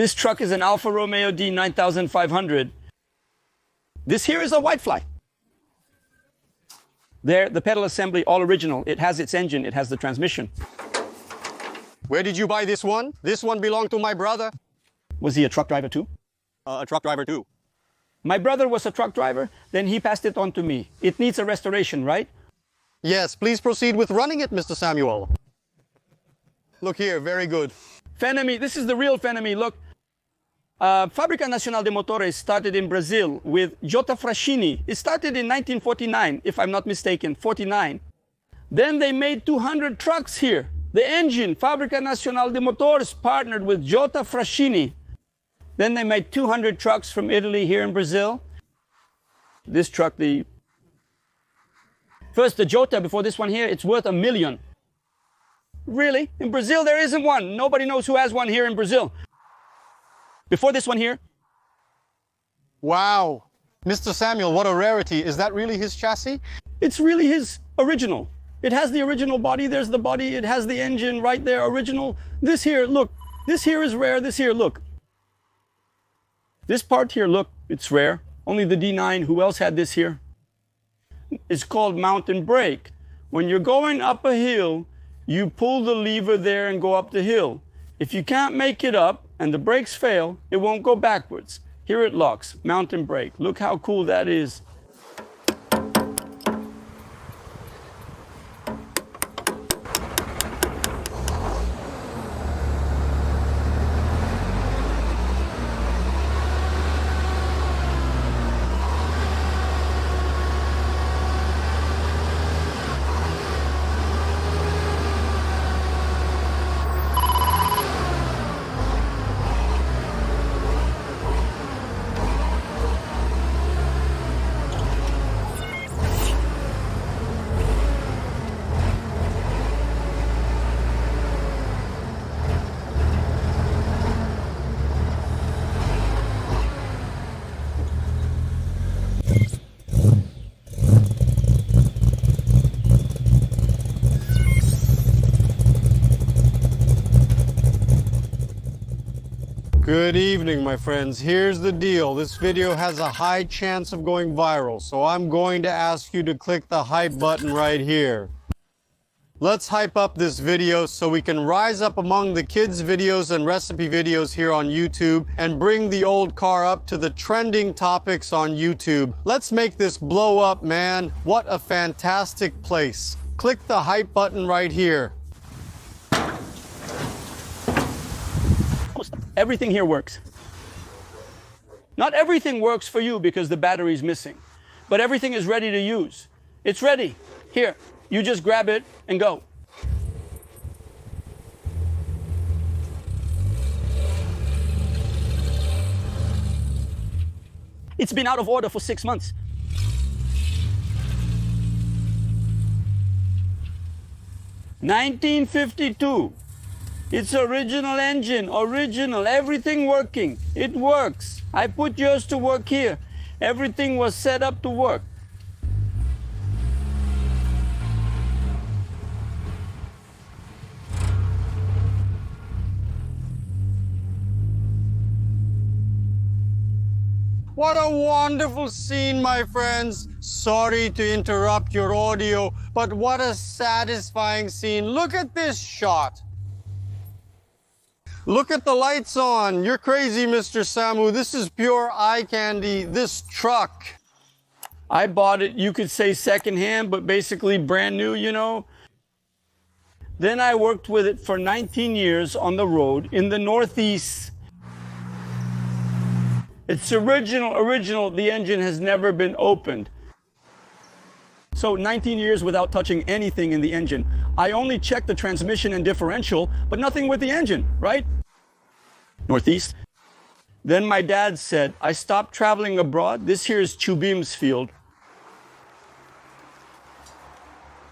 This truck is an Alfa Romeo D 9500. This here is a Whitefly. There, the pedal assembly, all original. It has its engine, it has the transmission. Where did you buy this one? This one belonged to my brother. Was he a truck driver too? A truck driver too. My brother was a truck driver, then he passed it on to me. It needs a restoration, right? Yes, please proceed with running it, Mr. Samuel. Look here, very good. Fenemy, this is the real Fenemy, look. Fábrica Nacional de Motores started in Brazil with Jota Fraschini. It started in 1949, if I'm not mistaken, 49. Then they made 200 trucks here. The engine, Fábrica Nacional de Motores, partnered with Jota Fraschini. Then they made 200 trucks from Italy here in Brazil. This truck, first the Jota, before this one here, it's worth $1 million. Really? In Brazil there isn't one. Nobody knows who has one here in Brazil. Before this one here. Wow. Mr. Samuel, what a rarity. Is that really his chassis? It's really his original. It has the original body. There's the body. It has the engine right there, original. This here, look. This here is rare. This here, look. This part here, look, it's rare. Only the D9. Who else had this here? It's called mountain brake. When you're going up a hill, you pull the lever there and go up the hill. If you can't make it up and the brakes fail, it won't go backwards. Here it locks, mountain brake. Look how cool that is. Good evening, my friends. Here's the deal. This video has a high chance of going viral, so I'm going to ask you to click the hype button right here. Let's hype up this video so we can rise up among the kids' videos and recipe videos here on YouTube and bring the old car up to the trending topics on YouTube. Let's make this blow up, man. What a fantastic place. Click the hype button right here. Everything here works. Not everything works for you because the battery is missing, but everything is ready to use. It's ready. Here, you just grab it and go. It's been out of order for 6 months. (1952). It's original engine, original, everything working. It works. I put yours to work here. Everything was set up to work. What a wonderful scene, my friends. Sorry to interrupt your audio, but what a satisfying scene. Look at this shot. Look at the lights on. You're crazy, Mr. Samu. This is pure eye candy. This truck. I bought it, you could say secondhand, but basically brand new, you know. Then I worked with it for 19 years on the road in the Northeast. It's original. The engine has never been opened. So 19 years without touching anything in the engine. I only checked the transmission and differential, but nothing with the engine, right? Northeast. Then my dad said, I stopped traveling abroad. This here is Chubim's field.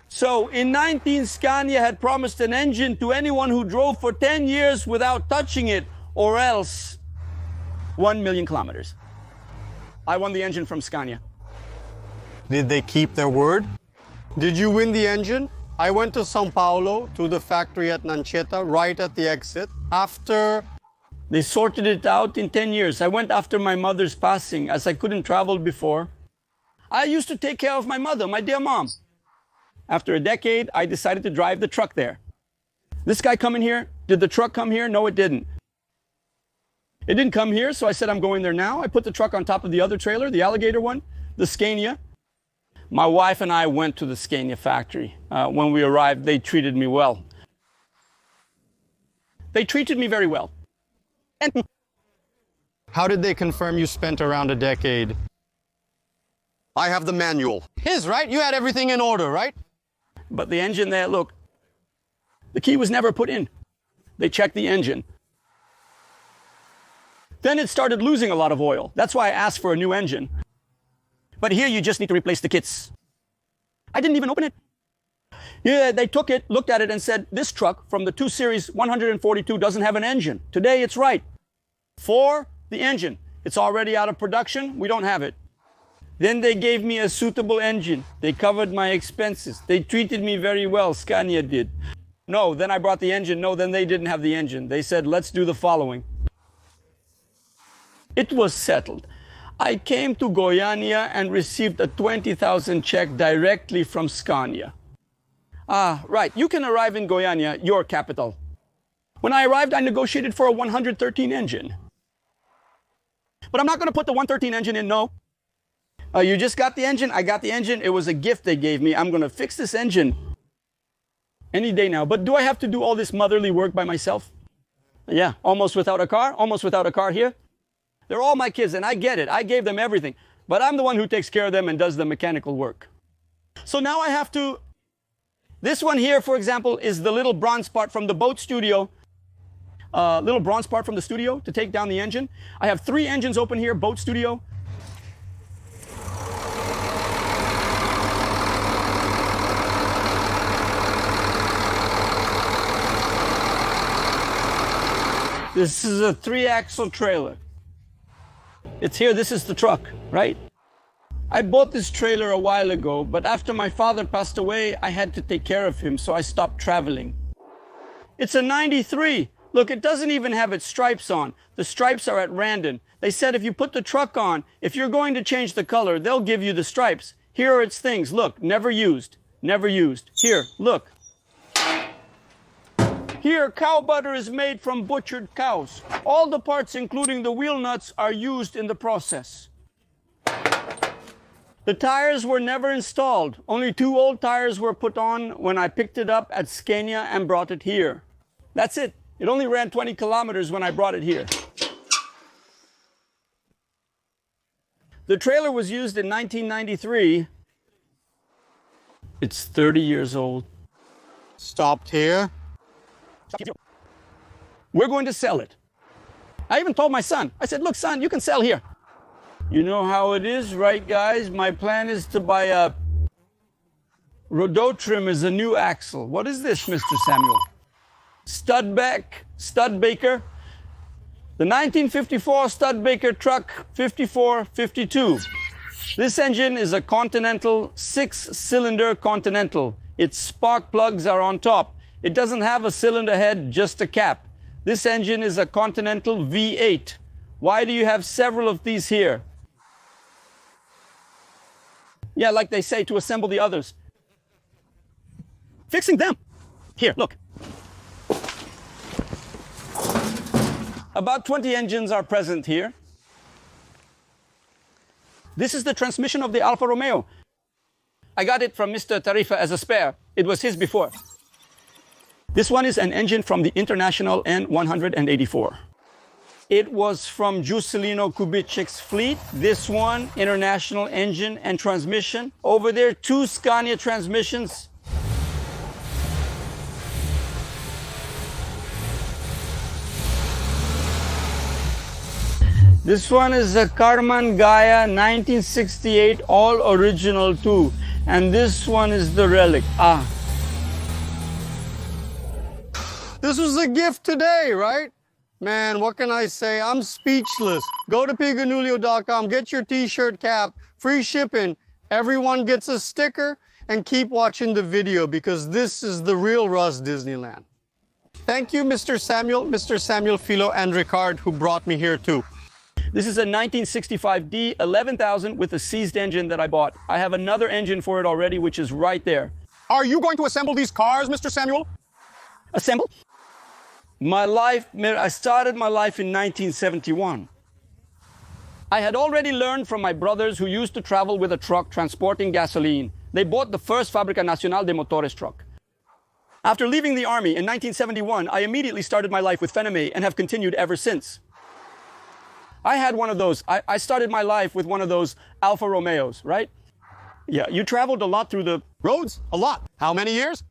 So in 19, Scania had promised an engine to anyone who drove for 10 years without touching it, or else 1 million kilometers. I won the engine from Scania. Did they keep their word? Did you win the engine? I went to São Paulo, to the factory at Nancheta, right at the exit. After They sorted it out in 10 years. I went after my mother's passing as I couldn't travel before. I used to take care of my mother, my dear mom. After a decade, I decided to drive the truck there. This guy come in here. Did the truck come here? No, it didn't. It didn't come here, so I said I'm going there now. I put the truck on top of the other trailer, the alligator one, the Scania. My wife and I went to the Scania factory. When we arrived, they treated me well. They treated me very well. And How did they confirm you spent around a decade? I have the manual. His, right? You had everything in order, right? but the engine there, look, the key was never put in. They checked the engine. Then it started losing a lot of oil. That's why I asked for a new engine. But here you just need to replace the kits. I didn't even open it. Yeah, they took it, looked at it and said, this truck from the 2 Series 142 doesn't have an engine. Today it's right. For the engine. It's already out of production. We don't have it. Then they gave me a suitable engine. They covered my expenses. They treated me very well. Scania did. No, then I brought the engine. No, then they didn't have the engine. They said, let's do the following. It was settled. I came to Goiânia and received a 20,000 check directly from Scania. Ah, right. You can arrive in Goiânia, your capital. When I arrived, I negotiated for a 113 engine. But I'm not going to put the 113 engine in, no. You just got the engine. I got the engine. It was a gift they gave me. I'm going to fix this engine any day now. But do I have to do all this motherly work by myself? Yeah, almost without a car here. They're all my kids, and I get it. I gave them everything. But I'm the one who takes care of them and does the mechanical work. So now I have to... This one here, for example, is the little bronze part from the boat studio. Little bronze part from the studio to take down the engine. I have 3 engines open here, boat studio. This is a 3-axle trailer. It's here, this is the truck, right? I bought this trailer a while ago, but after my father passed away, I had to take care of him, so I stopped traveling. It's a 93. Look, it doesn't even have its stripes on. The stripes are at random. They said if you put the truck on, if you're going to change the color, they'll give you the stripes. Here are its things. Look, never used. Never used. Here, look. Here, cow butter is made from butchered cows. All the parts, including the wheel nuts, are used in the process. The tires were never installed. Only 2 old tires were put on when I picked it up at Scania and brought it here. That's it. It only ran 20 kilometers when I brought it here. The trailer was used in 1993. It's 30 years old. Stopped here. We're going to sell it. I even told my son, I said, look, son, you can sell here. You know how it is, right, guys? My plan is to buy a Rodot trim as a new axle. What is this, Mr. Samuel? Studebaker. The 1954 Studebaker truck 5452. This engine is a Continental 6-cylinder Continental. Its spark plugs are on top. It doesn't have a cylinder head, just a cap. This engine is a Continental V8. Why do you have several of these here? Yeah, like they say, to assemble the others. Fixing them. Here, look. About 20 engines are present here. This is the transmission of the Alfa Romeo. I got it from Mr. Tarifa as a spare. It was his before. This one is an engine from the International N184. It was from Juscelino Kubitschek's fleet. This one, International engine and transmission. Over there, 2 Scania transmissions. This one is a Carman Gaia 1968, all original too. And this one is the relic. This was a gift today, right? Man, what can I say? I'm speechless. Go to piganulio.com, get your t-shirt cap, free shipping. Everyone gets a sticker, and keep watching the video because this is the real Russ Disneyland. Thank you, Mr. Samuel Philo and Ricard, who brought me here too. This is a 1965D 11,000 with a seized engine that I bought. I have another engine for it already, which is right there. Are you going to assemble these cars, Mr. Samuel? Assemble? I started my life in 1971. I had already learned from my brothers who used to travel with a truck transporting gasoline. They bought the first Fábrica Nacional de Motores truck. After leaving the army in 1971, I immediately started my life with Fenimay and have continued ever since. I had one of those. I started my life with one of those Alfa Romeos, right? Yeah, you traveled a lot through the Roads? A lot. How many years?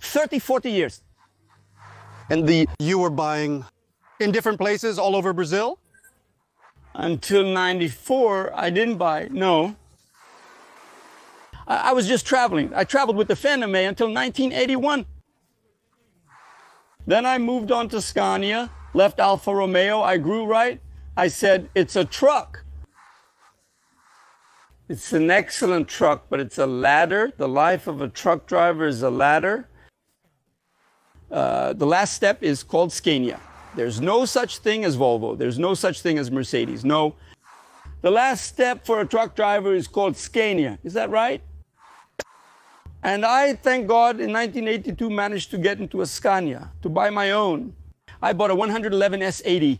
30, 40 years. And you were buying in different places all over Brazil? Until 94, I didn't buy, no. I was just traveling. I traveled with the Fenimay until 1981. Then I moved on to Scania, left Alfa Romeo. I grew right. I said, it's a truck. It's an excellent truck, but it's a ladder. The life of a truck driver is a ladder. The last step is called Scania. There's no such thing as Volvo. There's no such thing as Mercedes. No. The last step for a truck driver is called Scania. Is that right? And I, thank God, in 1982 managed to get into a Scania, to buy my own. I bought a 111 S80.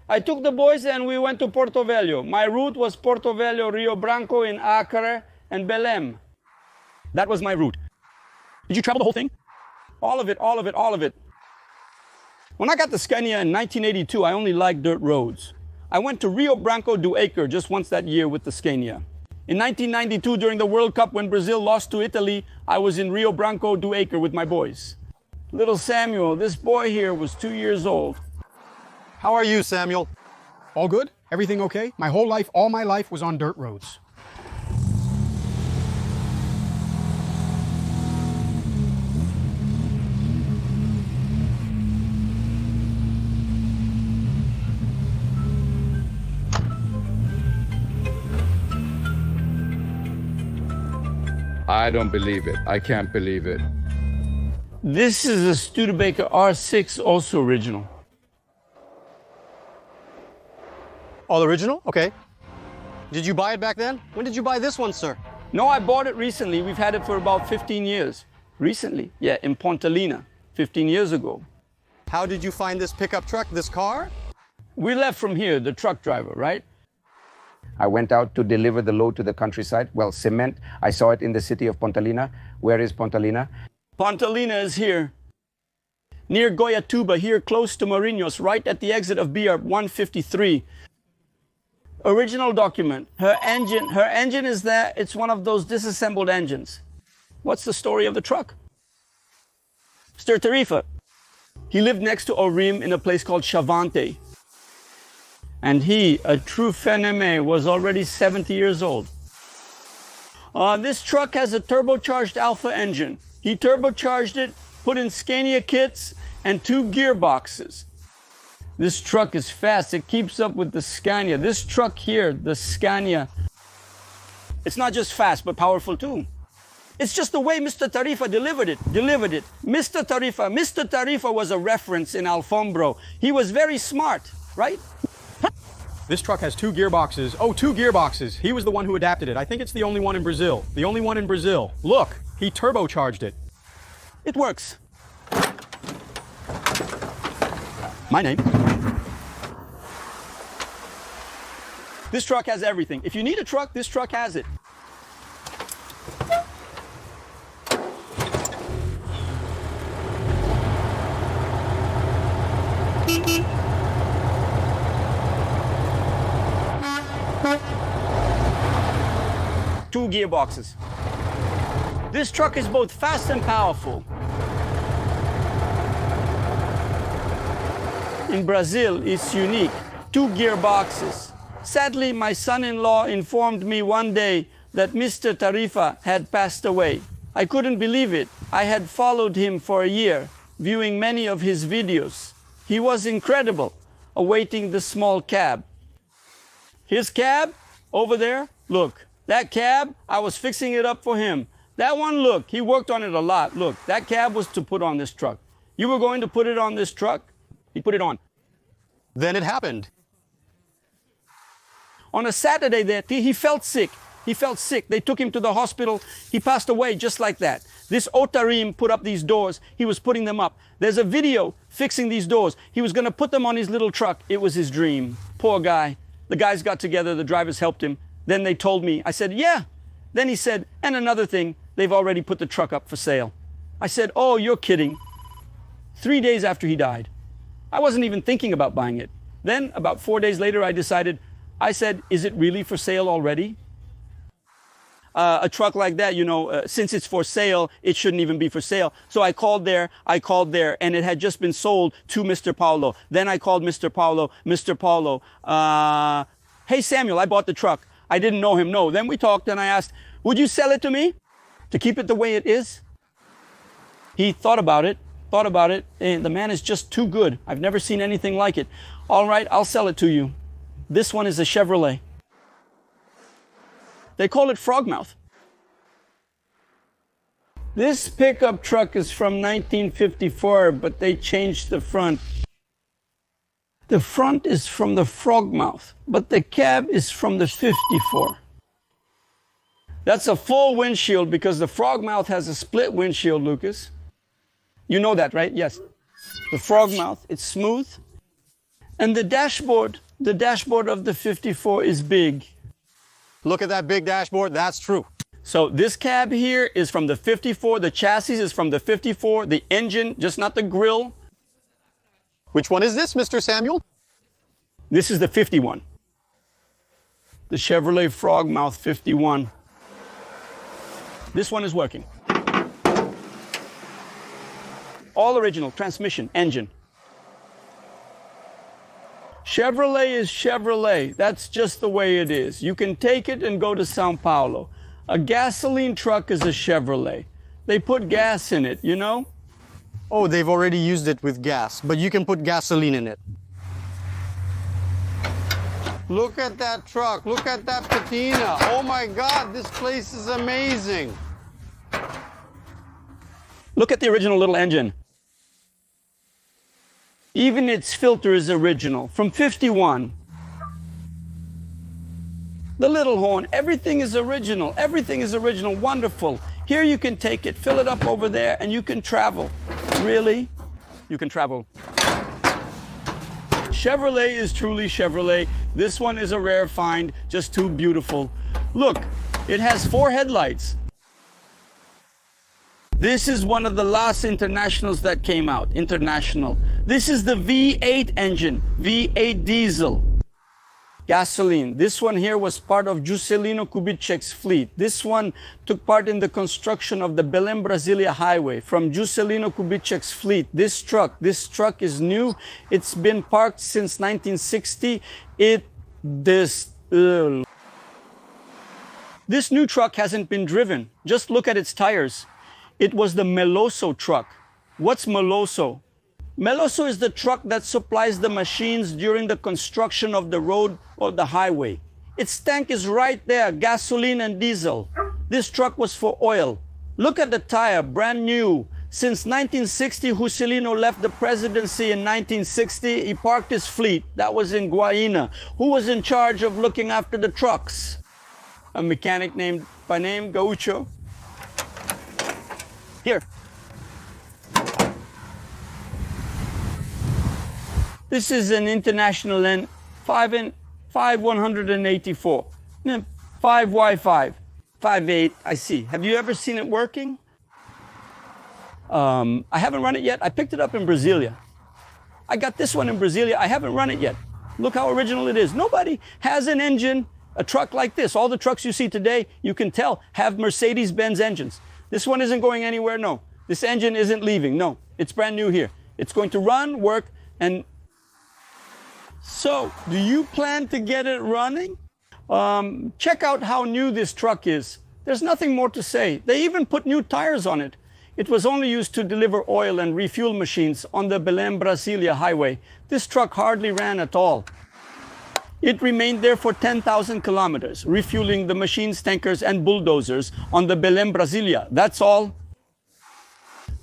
I took the boys and we went to Porto Velho. My route was Porto Velho, Rio Branco, in Acre, and Belém. That was my route. Did you travel the whole thing? All of it, all of it, all of it. When I got the Scania in 1982, I only liked dirt roads. I went to Rio Branco do Acre just once that year with the Scania. In 1992, during the World Cup, when Brazil lost to Italy, I was in Rio Branco do Acre with my boys. Little Samuel, this boy here, was 2 years old. How are you, Samuel? All good? Everything okay? My whole life, all my life was on dirt roads. I don't believe it. I can't believe it. This is a Studebaker R6, also original. All original? Okay. Did you buy it back then? When did you buy this one, sir? No, I bought it recently. We've had it for about 15 years. Recently? Yeah, in Pontalina, 15 years ago. How did you find this pickup truck, this car? We left from here, the truck driver, right? I went out to deliver the load to the countryside. Well, cement. I saw it in the city of Pontalina. Where is Pontalina? Pontalina is here, near Goiatuba, here close to Mourinho's, right at the exit of BR 153. Original document. Her engine is there. It's one of those disassembled engines. What's the story of the truck? Mr. Tarifa. He lived next to Orim in a place called Chavante. And he, a true Fenimay, was already 70 years old. This truck has a turbocharged Alfa engine. He turbocharged it, put in Scania kits, and 2 gearboxes. This truck is fast. It keeps up with the Scania. This truck here, the Scania, it's not just fast, but powerful too. It's just the way Mr. Tarifa delivered it. Mr. Tarifa was a reference in Alfombro. He was very smart, right? This truck has 2 gearboxes. Oh, 2 gearboxes. He was the one who adapted it. I think it's the only one in Brazil. The only one in Brazil. Look, he turbocharged it. It works. My name. This truck has everything. If you need a truck, this truck has it. Two gearboxes. This truck is both fast and powerful. In Brazil, it's unique. 2 gearboxes. Sadly, my son-in-law informed me one day that Mr. Tarifa had passed away. I couldn't believe it. I had followed him for a year, viewing many of his videos. He was incredible, awaiting the small cab. His cab, over there, look. That cab, I was fixing it up for him. That one, look, he worked on it a lot. Look, that cab was to put on this truck. You were going to put it on this truck, he put it on. Then it happened. On a Saturday there, he felt sick. He felt sick. They took him to the hospital. He passed away just like that. This Otarim put up these doors. He was putting them up. There's a video fixing these doors. He was going to put them on his little truck. It was his dream. Poor guy. The guys got together. The drivers helped him. Then they told me. I said, yeah. Then he said, and another thing, they've already put the truck up for sale. I said, oh, you're kidding. 3 days after he died. I wasn't even thinking about buying it. Then, about 4 days later, I said, is it really for sale already? A truck like that, you know, since it's for sale, it shouldn't even be for sale. So I called there, and it had just been sold to Mr. Paulo. Then I called Mr. Paulo, hey Samuel, I bought the truck. I didn't know him, no. Then we talked and I asked, would you sell it to me? To keep it the way it is? He thought about it, and the man is just too good. I've never seen anything like it. All right, I'll sell it to you. This one is a Chevrolet. They call it Frogmouth. This pickup truck is from 1954, but they changed the front. The front is from the Frogmouth, but the cab is from the 54. That's a full windshield because the Frogmouth has a split windshield, Lucas. You know that, right? Yes. The Frogmouth, it's smooth. And the dashboard of the 54 is big. Look at that big dashboard. That's true. So this cab here is from the 54. The chassis is from the 54. The engine, just not the grille. Which one is this, Mr. Samuel? This is the 51. The Chevrolet Frogmouth 51. This one is working. All original, transmission, engine. Chevrolet is Chevrolet. That's just the way it is. You can take it and go to Sao Paulo. A gasoline truck is a Chevrolet. They put gas in it, you know? Oh, they've already used it with gas, but you can put gasoline in it. Look at that truck. Look at that patina. Oh my God, this place is amazing. Look at the original little engine. Even its filter is original, from 51. The little horn, everything is original. Everything is original, wonderful. Here you can take it, fill it up over there, and you can travel. Really? You can travel. Chevrolet is truly Chevrolet. This one is a rare find, just too beautiful. Look, it has 4 headlights. This is one of the last Internationals that came out, International. This is the V8 engine, V8 diesel. Gasoline. This one here was part of Juscelino Kubitschek's fleet. This one took part in the construction of the Belém-Brasília highway from Juscelino Kubitschek's fleet. This truck is new. It's been parked since 1960. This new truck hasn't been driven. Just look at its tires. It was the Meloso truck. What's Meloso? Meloso is the truck that supplies the machines during the construction of the road or the highway. Its tank is right there, gasoline and diesel. This truck was for oil. Look at the tire, brand new. Since 1960, Juscelino left the presidency in 1960. He parked his fleet. That was in Guaína. Who was in charge of looking after the trucks? A mechanic named by name Gaucho. Here. This is an International N 5184. 5Y5. 5.8, I see. Have you ever seen it working? I haven't run it yet. I picked it up in Brasilia. I got this one in Brasilia. I haven't run it yet. Look how original it is. Nobody has an engine, a truck like this. All the trucks you see today, you can tell, have Mercedes-Benz engines. This one isn't going anywhere, no. This engine isn't leaving, no. It's brand new here. It's going to run, work, and... So, do you plan to get it running? Check out how new this truck is. There's nothing more to say. They even put new tires on it. It was only used to deliver oil and refuel machines on the Belém-Brasília highway. This truck hardly ran at all. It remained there for 10,000 kilometers, refueling the machines, tankers, and bulldozers on the Belém Brasilia. That's all.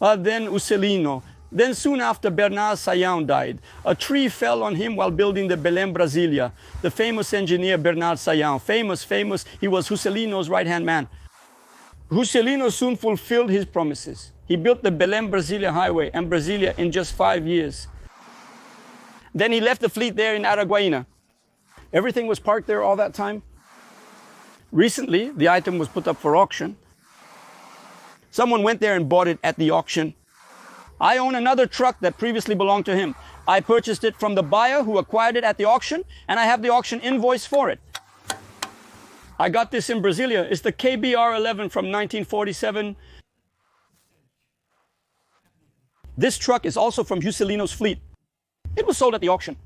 Then Juscelino. Then soon after, Bernard Saião died. A tree fell on him while building the Belém Brasilia. The famous engineer Bernard Saião, famous, he was Juscelino's right-hand man. Juscelino soon fulfilled his promises. He built the Belém Brasilia highway and Brasilia in just 5 years. Then he left the fleet there in Araguaína. Everything was parked there all that time. Recently, the item was put up for auction. Someone went there and bought it at the auction. I own another truck that previously belonged to him. I purchased it from the buyer who acquired it at the auction, and I have the auction invoice for it. I got this in Brasilia. It's the KBR-11 from 1947. This truck is also from Juscelino's fleet. It was sold at the auction.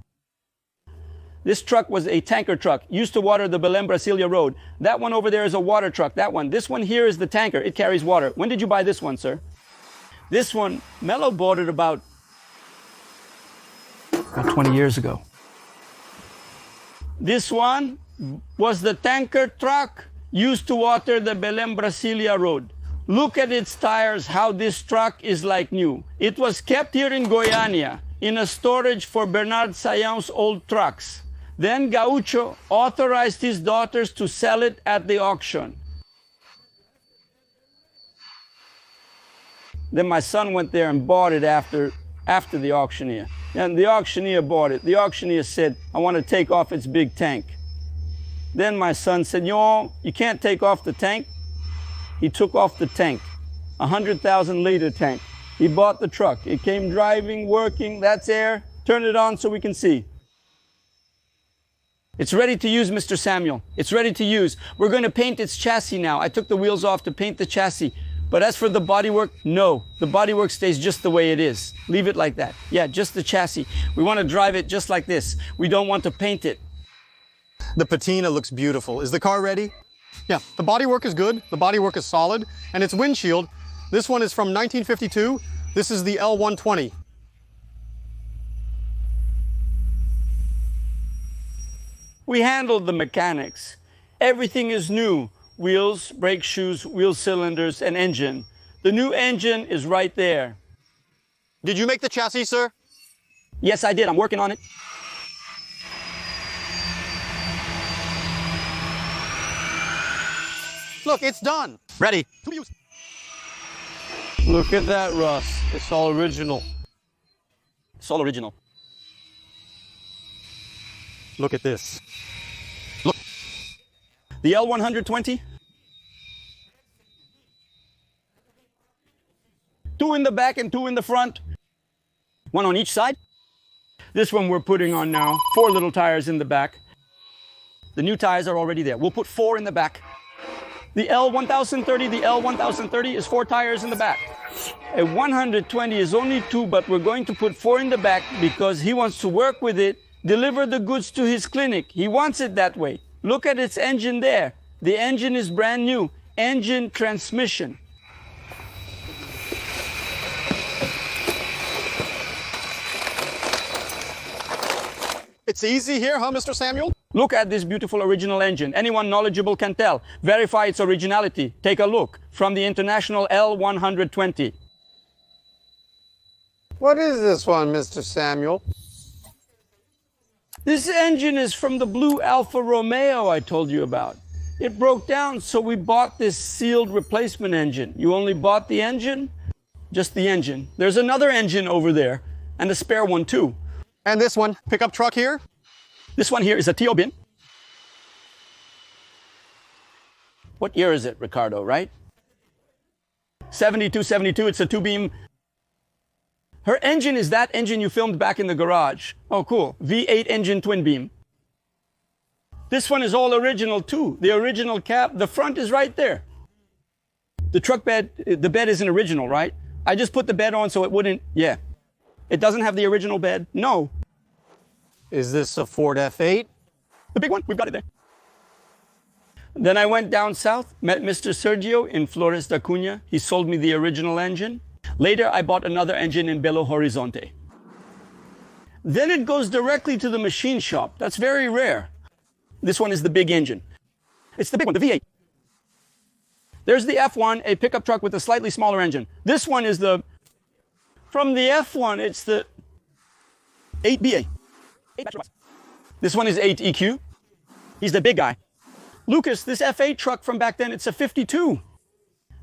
This truck was a tanker truck, used to water the Belém Brasilia road. That one over there is a water truck, that one. This one here is the tanker. It carries water. When did you buy this one, sir? This one, Mello bought it about 20 years ago. This one was the tanker truck used to water the Belém Brasilia road. Look at its tires, how this truck is like new. It was kept here in Goiânia in a storage for Bernard Saião's old trucks. Then Gaucho authorized his daughters to sell it at the auction. Then my son went there and bought it after the auctioneer. And the auctioneer bought it. The auctioneer said, I want to take off its big tank. Then my son said, you can't take off the tank. He took off the tank, 100,000 liter tank. He bought the truck. It came driving, working, that's air. Turn it on so we can see. It's ready to use, Mr. Samuel. It's ready to use. We're going to paint its chassis now. I took the wheels off to paint the chassis. But as for the bodywork, no. The bodywork stays just the way it is. Leave it like that. Yeah, just the chassis. We want to drive it just like this. We don't want to paint it. The patina looks beautiful. Is the car ready? Yeah, the bodywork is good. The bodywork is solid. And its windshield, this one is from 1952. This is the L120. We handled the mechanics. Everything is new. Wheels, brake shoes, wheel cylinders, and engine. The new engine is right there. Did you make the chassis, sir? Yes, I did. I'm working on it. Look, it's done. Ready. To use. Look at that, Russ. It's all original. It's all original. Look at this. The L120? 2 in the back and 2 in the front. 1 on each side. This one we're putting on now. 4 little tires in the back. The new tires are already there. We'll put 4 in the back. The L1030 is 4 tires in the back. A 120 is only 2, but we're going to put 4 in the back because he wants to work with it, deliver the goods to his clinic. He wants it that way. Look at its engine there. The engine is brand new. Engine transmission. It's easy here, huh, Mr. Samuel? Look at this beautiful original engine. Anyone knowledgeable can tell. Verify its originality. Take a look from the International L120. What is this one, Mr. Samuel? This engine is from the blue Alfa Romeo I told you about. It broke down, so we bought this sealed replacement engine. You only bought the engine? Just the engine. There's another engine over there, and a spare one too. And this one, pickup truck here? This one here is a T.O. bin. What year is it, Ricardo, right? 72, it's a 2-beam. Her engine is that engine you filmed back in the garage. Oh, cool. V8 engine twin beam. This one is all original too. The original cab, the front is right there. The truck bed, the bed isn't original, right? I just put the bed on so it wouldn't, yeah. It doesn't have the original bed, no. Is this a Ford F8? The big one, we've got it there. Then I went down south, met Mr. Sergio in Flores da Cunha. He sold me the original engine. Later, I bought another engine in Belo Horizonte. Then it goes directly to the machine shop. That's very rare. This one is the big engine. It's the big one, the V8. There's the F1, a pickup truck with a slightly smaller engine. This one is from the F1, it's the 8BA. This one is 8EQ. He's the big guy. Lucas, this F8 truck from back then, it's a 52.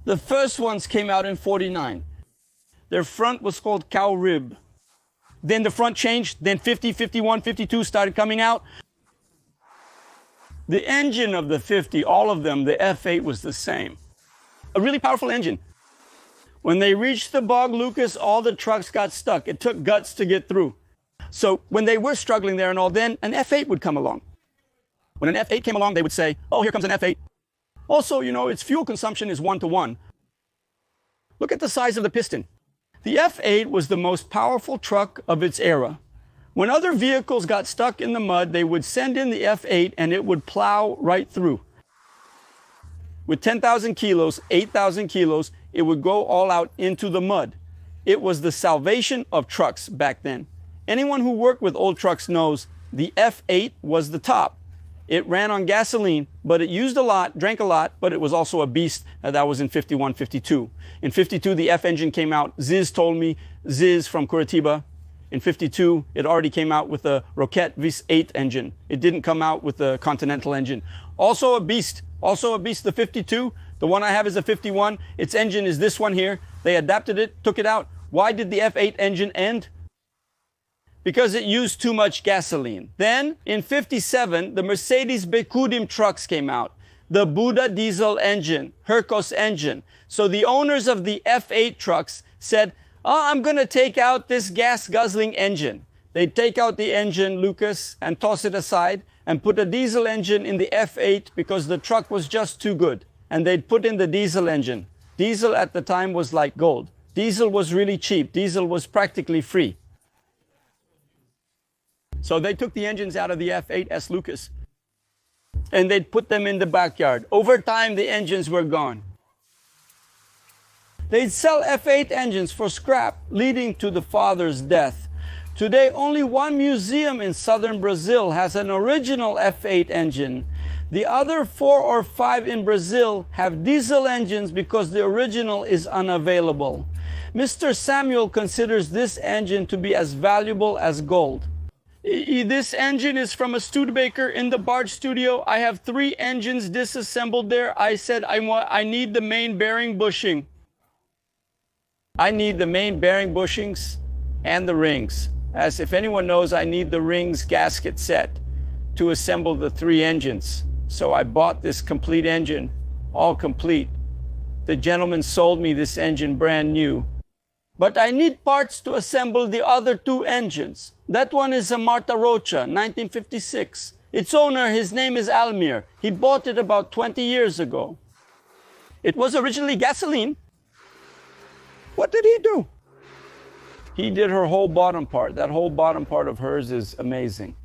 The first ones came out in 49. Their front was called cow rib. Then the front changed, then 50, 51, 52 started coming out. The engine of the 50, all of them, the F8 was the same. A really powerful engine. When they reached the bog, Lucas, all the trucks got stuck. It took guts to get through. So when they were struggling there and all, then an F8 would come along. When an F8 came along, they would say, oh, here comes an F8. Also, you know, its fuel consumption is 1-to-1. Look at the size of the piston. The F8 was the most powerful truck of its era. When other vehicles got stuck in the mud, they would send in the F8 and it would plow right through. With 10,000 kilos, 8,000 kilos, it would go all out into the mud. It was the salvation of trucks back then. Anyone who worked with old trucks knows the F8 was the top. It ran on gasoline, but it used a lot, drank a lot, but it was also a beast. That was in 51, 52. In 52, the F engine came out. Ziz told me, Ziz from Curitiba. In 52, it already came out with a Roquette V8 engine. It didn't come out with the Continental engine. Also a beast, the 52. The one I have is a 51. Its engine is this one here. They adapted it, took it out. Why did the F8 engine end? Because it used too much gasoline. Then, in 57, the Mercedes Bekudim trucks came out. The Buda diesel engine, Hercos engine. So the owners of the F8 trucks said, oh, I'm going to take out this gas-guzzling engine. They'd take out the engine, Lucas, and toss it aside and put a diesel engine in the F8 because the truck was just too good. And they'd put in the diesel engine. Diesel at the time was like gold. Diesel was really cheap. Diesel was practically free. So they took the engines out of the F8S Lucas and they'd put them in the backyard. Over time, the engines were gone. They'd sell F8 engines for scrap, leading to the father's death. Today, only one museum in southern Brazil has an original F8 engine. The other 4 or 5 in Brazil have diesel engines because the original is unavailable. Mr. Samuel considers this engine to be as valuable as gold. This engine is from a Studebaker in the barge studio. I have 3 engines disassembled there. I said, I need the main bearing bushing. I need the main bearing bushings and the rings. As if anyone knows, I need the rings gasket set to assemble the 3 engines. So I bought this complete engine, all complete. The gentleman sold me this engine brand new. But I need parts to assemble the other 2 engines. That one is a Marta Rocha, 1956. Its owner, his name is Almir. He bought it about 20 years ago. It was originally gasoline. What did he do? He did her whole bottom part. That whole bottom part of hers is amazing.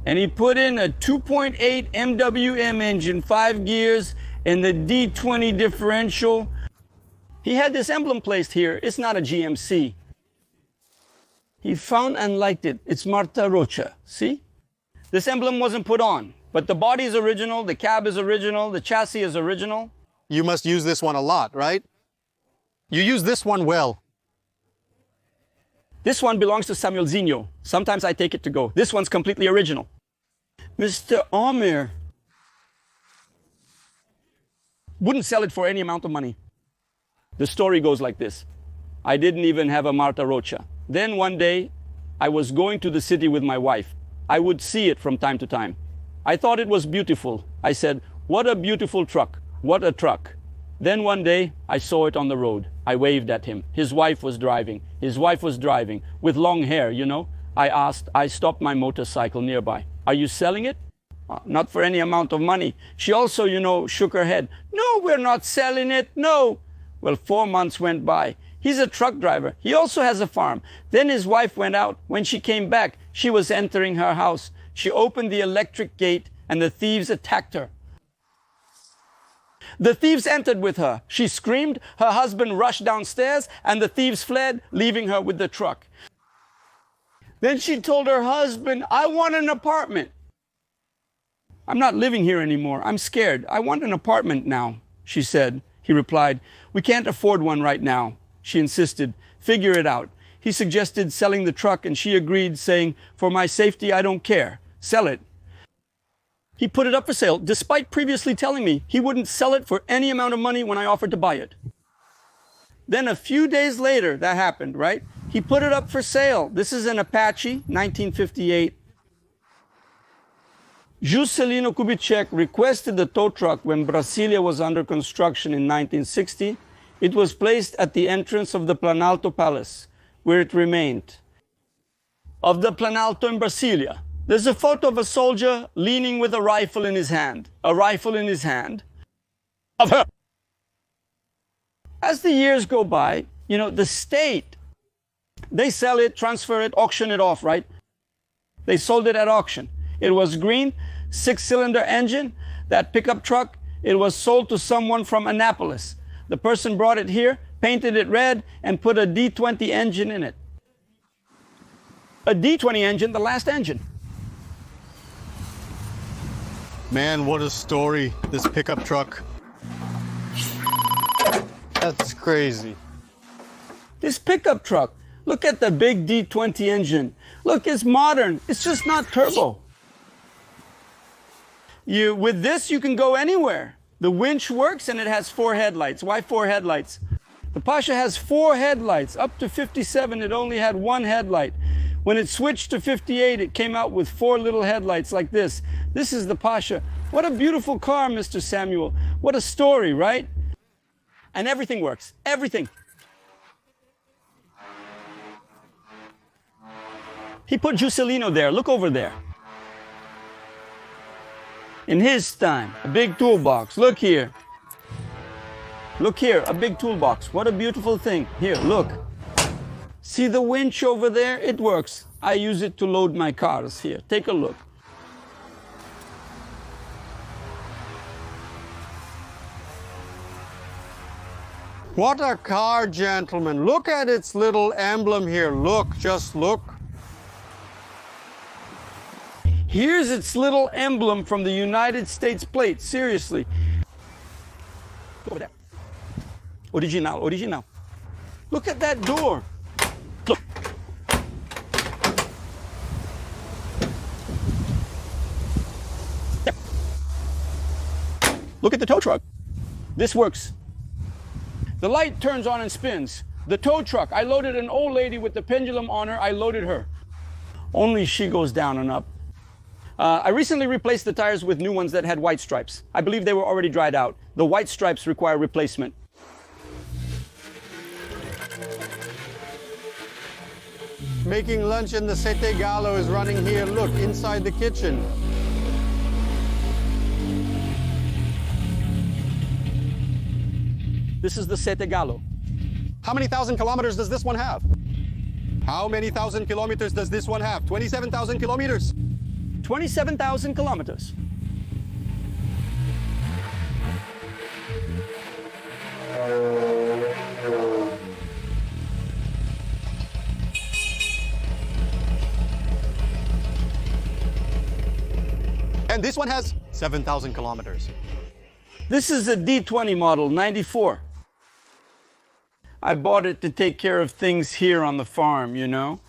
And he put in a 2.8 MWM engine, 5 gears, and the D20 differential. He had this emblem placed here. It's not a GMC. He found and liked it. It's Marta Rocha. See? This emblem wasn't put on, but the body is original, the cab is original, the chassis is original. You must use this one a lot, right? You use this one well. This one belongs to Samuel Zinho. Sometimes I take it to go. This one's completely original. Mr. Amir wouldn't sell it for any amount of money. The story goes like this. I didn't even have a Marta Rocha. Then one day, I was going to the city with my wife. I would see it from time to time. I thought it was beautiful. I said, what a beautiful truck. What a truck. Then one day, I saw it on the road. I waved at him. His wife was driving. His wife was driving with long hair, you know. I stopped my motorcycle nearby. Are you selling it? Not for any amount of money. She also, you know, shook her head. No, we're not selling it. No. Well, 4 months went by. He's a truck driver. He also has a farm. Then his wife went out. When she came back, she was entering her house. She opened the electric gate and the thieves attacked her. The thieves entered with her. She screamed. Her husband rushed downstairs and the thieves fled, leaving her with the truck. Then she told her husband, I want an apartment. I'm not living here anymore. I'm scared. I want an apartment now, she said. He replied, we can't afford one right now. She insisted, figure it out. He suggested selling the truck and she agreed, saying, for my safety, I don't care. Sell it. He put it up for sale, despite previously telling me he wouldn't sell it for any amount of money when I offered to buy it. Then a few days later, that happened, right? He put it up for sale. This is an Apache, 1958. Juscelino Kubitschek requested the tow truck when Brasilia was under construction in 1960. It was placed at the entrance of the Planalto Palace, where it remained. Of the Planalto in Brasilia, there's a photo of a soldier leaning with a rifle in his hand. A rifle in his hand. Of her. As the years go by, you know, the state, they sell it, transfer it, auction it off, right? They sold it at auction. It was green, 6-cylinder engine. That pickup truck, it was sold to someone from Annapolis. The person brought it here, painted it red, and put a D20 engine in it. A D20 engine, the last engine. Man, what a story, this pickup truck. That's crazy. This pickup truck, look at the big D20 engine. Look, it's modern. It's just not turbo. With this, you can go anywhere. The winch works and it has 4 headlights. Why 4 headlights? The Pasha has 4 headlights. Up to 57, it only had 1 headlight. When it switched to 58, it came out with 4 little headlights like this. This is the Pasha. What a beautiful car, Mr. Samuel. What a story, right? And everything works. Everything. He put Juscelino there. Look over there. In his time, a big toolbox. Look here. Look here, a big toolbox. What a beautiful thing. Here, look. See the winch over there? It works. I use it to load my cars here. Take a look. What a car, gentlemen. Look at its little emblem here. Look, just look. Here's its little emblem from the United States plate. Seriously. Over there. Original, original. Look at that door. Look. There. Look at the tow truck. This works. The light turns on and spins. The tow truck, I loaded an old lady with the pendulum on her. I loaded her. Only she goes down and up. I recently replaced the tires with new ones that had white stripes. I believe they were already dried out. The white stripes require replacement. Making lunch in the Sete Gallo is running here. Look, inside the kitchen. This is the Sete Gallo. How many thousand kilometers does this one have? How many thousand kilometers does this one have? 27,000 kilometers. 27,000 kilometers. And this one has 7,000 kilometers. This is a D20 model, 94. I bought it to take care of things here on the farm, you know.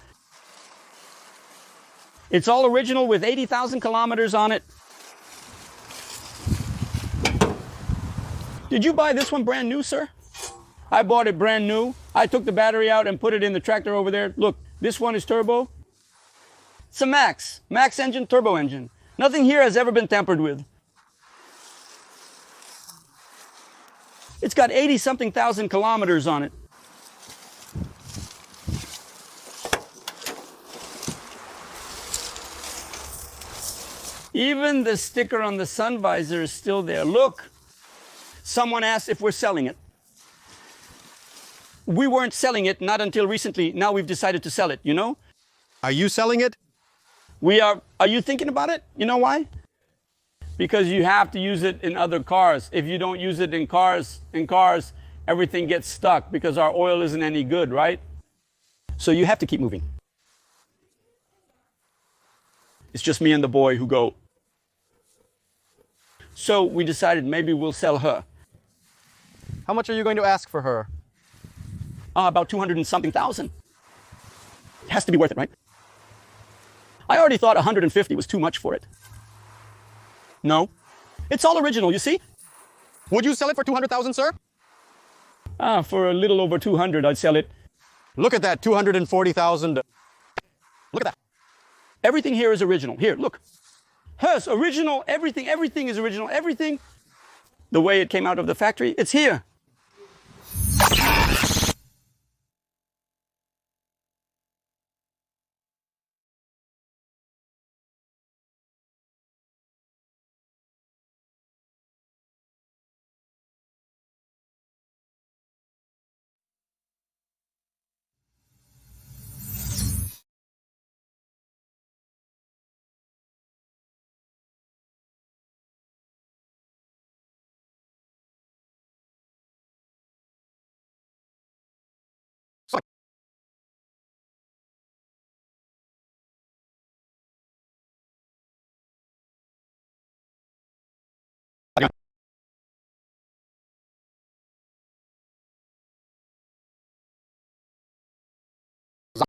It's all original with 80,000 kilometers on it. Did you buy this one brand new, sir? I bought it brand new. I took the battery out and put it in the tractor over there. Look, this one is turbo. It's a Max engine, turbo engine. Nothing here has ever been tampered with. It's got 80-something thousand kilometers on it. Even the sticker on the sun visor is still there. Look, someone asked if we're selling it. We weren't selling it, not until recently. Now we've decided to sell it, you know? Are you selling it? We are. Are you thinking about it? You know why? Because you have to use it in other cars. If you don't use it in cars, everything gets stuck because our oil isn't any good, right? So you have to keep moving. It's just me and the boy who go. So we decided maybe we'll sell her. How much are you going to ask for her? About 200 and something thousand. It has to be worth it, right? I already thought 150 was too much for it. No. It's all original, you see? Would you sell it for 200,000, sir? For a little over 200, I'd sell it. Look at that, 240,000. Look at that. Everything here is original. Here, look. Hers, original, everything is original. Everything, the way it came out of the factory, it's here.